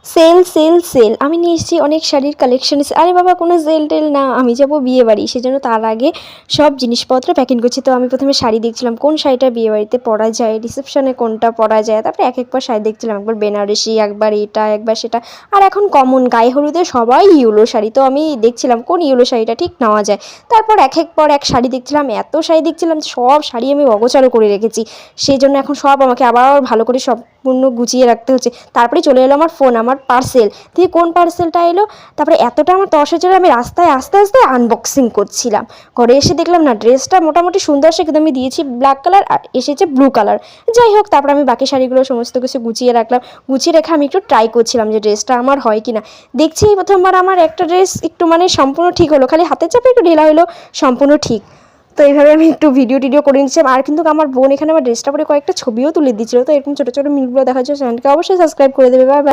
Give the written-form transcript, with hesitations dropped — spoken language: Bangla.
সেল সেল সেল আমি নিয়ে এসেছি অনেক শাড়ির কালেকশন। আরে বাবা, কোনো সেল টেল না, আমি যাবো বিয়ে বাড়ি, সেজন্য তার আগে সব জিনিসপত্র প্যাকিং করছি। তো আমি প্রথমে শাড়ি দেখছিলাম কোন শাড়িটা বিয়ে বাড়িতে পরা যায়, রিসেপশনে কোনটা পরা যায়, তারপরে এক একবার শাড়ি দেখছিলাম, একবার বেনারসি, একবার এটা, একবার সেটা। আর এখন কমন গায়ে হলুদে সবাই ইয়েলো শাড়ি, তো আমি দেখছিলাম কোন ইয়েলো শাড়িটা ঠিক নেওয়া যায়। তারপর এক এক পর এক শাড়ি দেখছিলাম, এত শাড়ি দেখছিলাম, সব শাড়ি আমি অগোছালো করে রেখেছি। সেই জন্য এখন সব আমাকে আবার ভালো করে সম্পূর্ণ গুছিয়ে রাখতে হচ্ছে। তারপরে চলে এলো আমার ফোন, আমার পার্সেল দিয়ে কোন পার্সেলটা এলো। তারপরে এতটা আমার তস হয়েছিল, আমি রাস্তায় আস্তে আস্তে আনবক্সিং করছিলাম। ঘরে এসে দেখলাম না, ড্রেসটা মোটামুটি সুন্দর আসে, কিন্তু আমি দিয়েছি ব্ল্যাক কালার আর এসেছে ব্লু কালার। যাই হোক, তারপর আমি বাকি শাড়িগুলো সমস্ত কিছু গুছিয়ে রাখলাম। গুছিয়ে রেখে আমি একটু ট্রাই করছিলাম যে ড্রেসটা আমার হয় কি না। দেখছি এই প্রথমবার আমার একটা ড্রেস একটু মানে সম্পূর্ণ ঠিক হলো, খালি হাতের চাপে একটু ঢিলা হলো, সম্পূর্ণ ঠিক। তো এইভাবে আমি একটু ভিডিও টিডিও করে নিচ্ছিলাম। আর কিন্তু আমার বোন এখানে আমার ড্রেসটা পরে কয়েকটা ছবিও তুলে দিচ্ছিল। তো এরকম ছোটো ছোটো মিলগুলো দেখার জন্য চ্যানেলকে অবশ্যই সাবস্ক্রাইব করে দেবে। Bye bye.